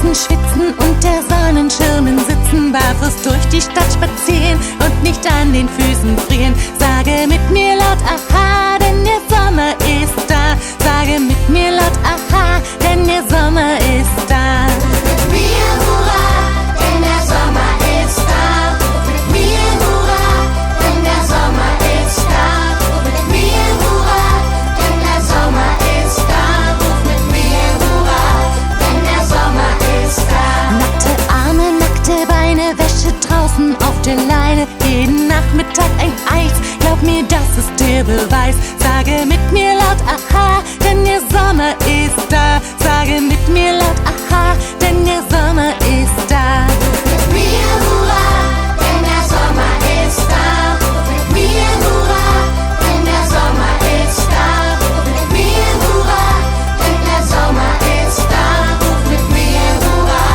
Herzen schwitzen, unter Sonnenschirmen sitzen, barfuß durch die Stadt spazieren und nicht an den Füßen frieren. Sage mit mir laut Aha, denn der Sommer ist da. Sage mit mir laut Aha, denn der Sommer ist da. Mit mir hurra, denn der Sommer ist da. Mit mir hurra, denn der Sommer ist da. Mit mir hurra, denn der Sommer ist da. Ruf mit mir hurra, denn der Sommer ist da. Nackte Arme, nackte Beine, Wäsche draußen auf der Leine. Jeden Nachmittag ein Eis, glaub mir, das ist der Beweis. Sage mit mir laut Aha, denn der Sommer ist da. Sage mit mir laut Aha, denn der Sommer ist da. Mit mir hurra, denn der Sommer ist da. Mit mir hurra, denn der Sommer ist da. Mit mir hurra, denn der Sommer ist da. Ruf mit mir hurra,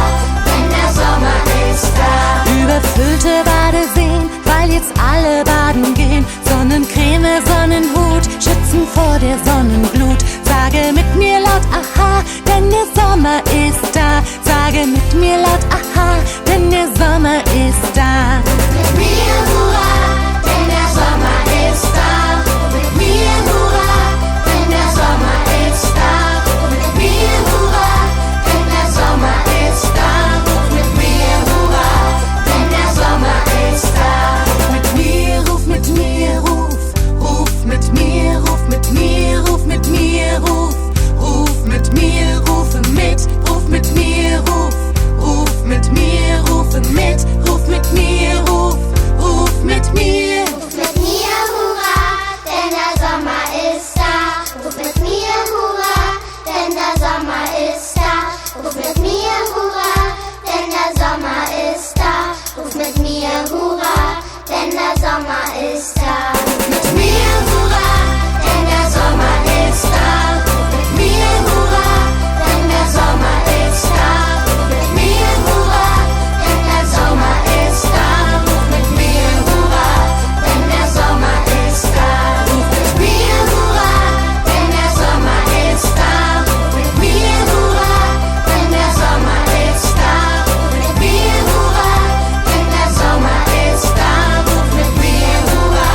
denn der Sommer ist da. Überfüllte Badeseen, weil jetzt alle baden gehen. Sonnencreme, Sonnenhut, schützen vor der Sonnenglut. Sage mit mir laut Aha, denn der Sommer ist da. Sage mit mir laut Aha, denn der Sommer ist da. Mit mir hurra, denn der Sommer ist da. Mit mir hurra, denn der Sommer ist da. Mit mir hurra, denn der Sommer ist da. Ruf mit mir hurra, denn der Sommer ist da. Mit mir, ruf mit mir, ruf mit mir, ruf mit mir, ruf mit mir, ruf mit mir, rufe mit, ruf mit mir, ruf mit mir, rufe mit, ruf mit mir, ruf mit mir. Ruf mit mir hurra, denn der Sommer ist da. Ruf mit mir hurra, denn der Sommer ist da. Ruf mit mir hurra, denn der Sommer ist da. Ruf mit mir hurra, denn der Sommer ist da. Mit mir hurra, denn der Sommer ist da. Mit mir hurra, denn der Sommer ist da. Mit mir hurra, denn der Sommer ist da. Ruf mit mir hurra, denn der Sommer ist da. Ruf mit mir hurra, denn der Sommer ist da. Mit mir hurra, denn der Sommer ist da. Mit mir hurra, denn der Sommer ist da. Ruf mit mir hurra,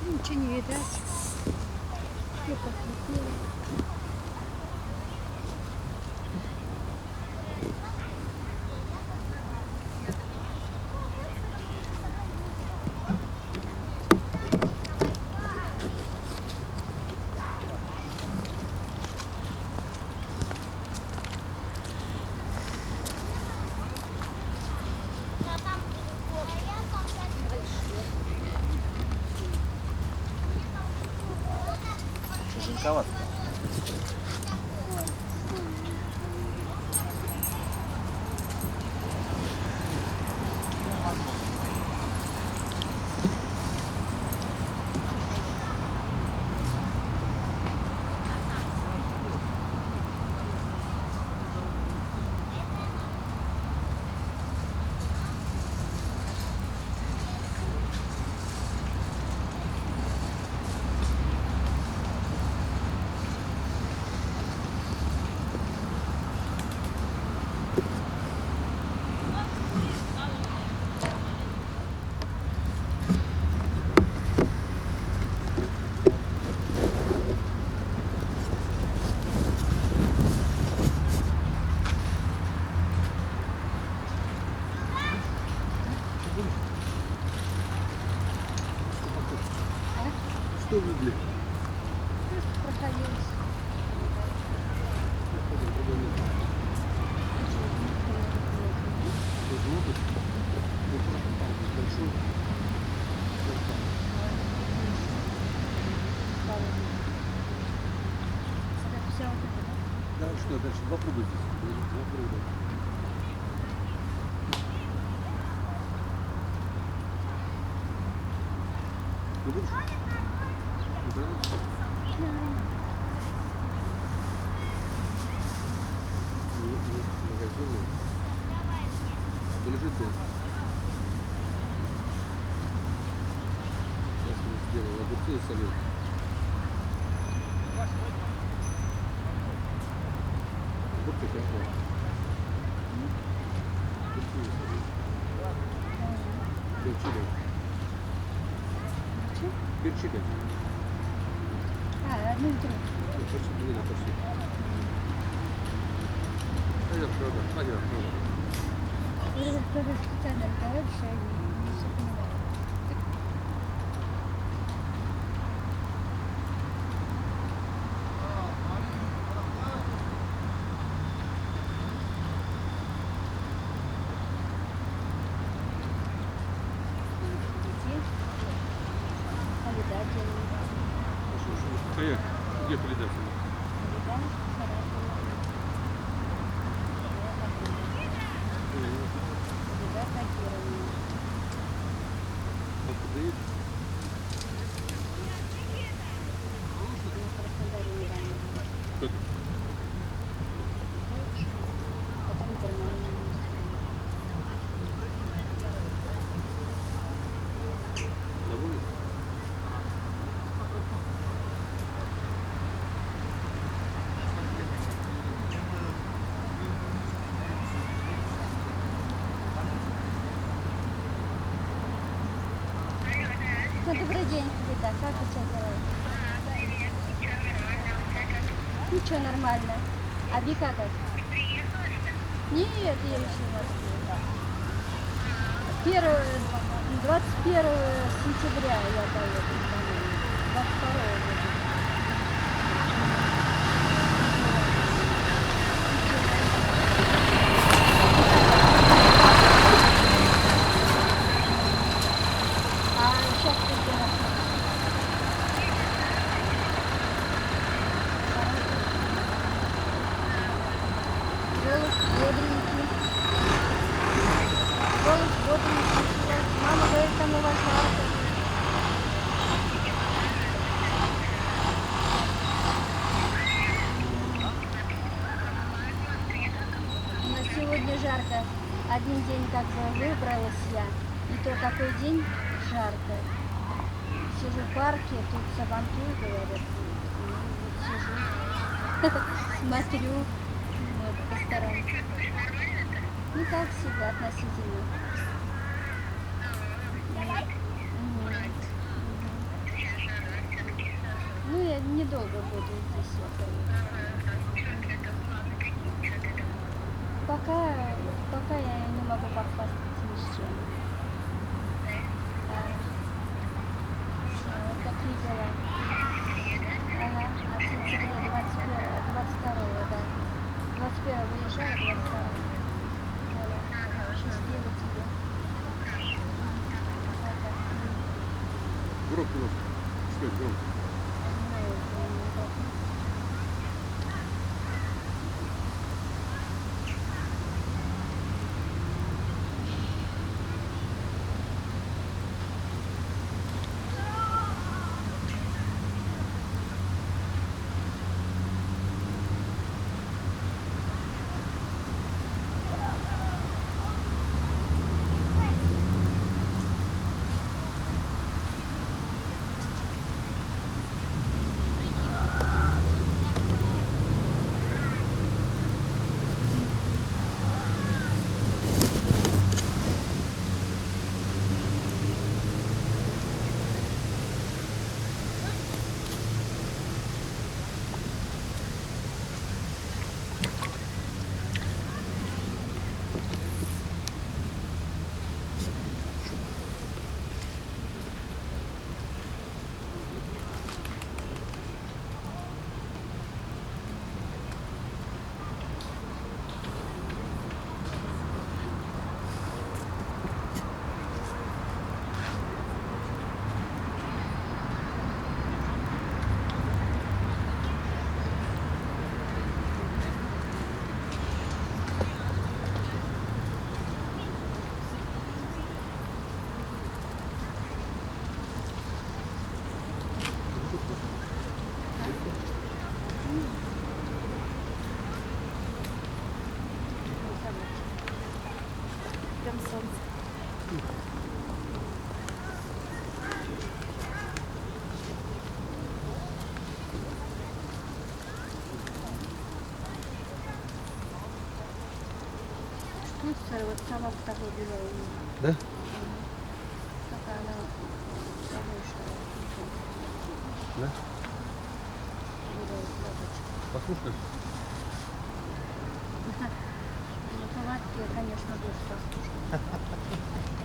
Ничего не видать. Все как хотела. Тяжелковато. видели? Проходилось. Большой. Это вся вот эта, да? Да, что дальше? Два круга здесь. Два круга. Ты будешь? Не понравилось? Магазин. Да лежит он. Сейчас мы сделаем огурцы и солёнку. Огурцы хорошо. Огурцы и солёнку. Перчили. Че? Перчили. А, одну и другую. Почти не видно, почти. Пойдем, правда. Пойдем, правда. Или кто-то специально разговаривает, что я не все понимаю. Поехали. Где передача? Откуда едешь? Кто ты? Довольно? Добрый день, ребята, как у тебя дела? Ничего, нормально. А Вика как? Нет, я еще не успела. 21 сентября я поеду домой. 22 года. А сейчас ты где находишься? Голос бодренький. Голос бодренький. Мама говорит, там у вас жарко. У нас сегодня жарко. Один день как бы выбралась я. И то такой день жарко. Сижу в парке, тут сабантуй, говорят. Ну, вот сижу, смотрю вот, по сторонам. Ну, как всегда, относительно. Мгм. Ну, я недолго буду здесь. Пока я не могу похвастаться ни с чем. Вот такие дела. Ага, от сентября 22-го, да. 21-го выезжаю, 22-го. Счастливо тебе. Вот так. Громко нас. Читать громко. Ну, не так. Ну, вот собака такой белая. Да? Только она повыше. Да? Белая лапочка. Послушай. Ну, повадки, конечно, больше послушать.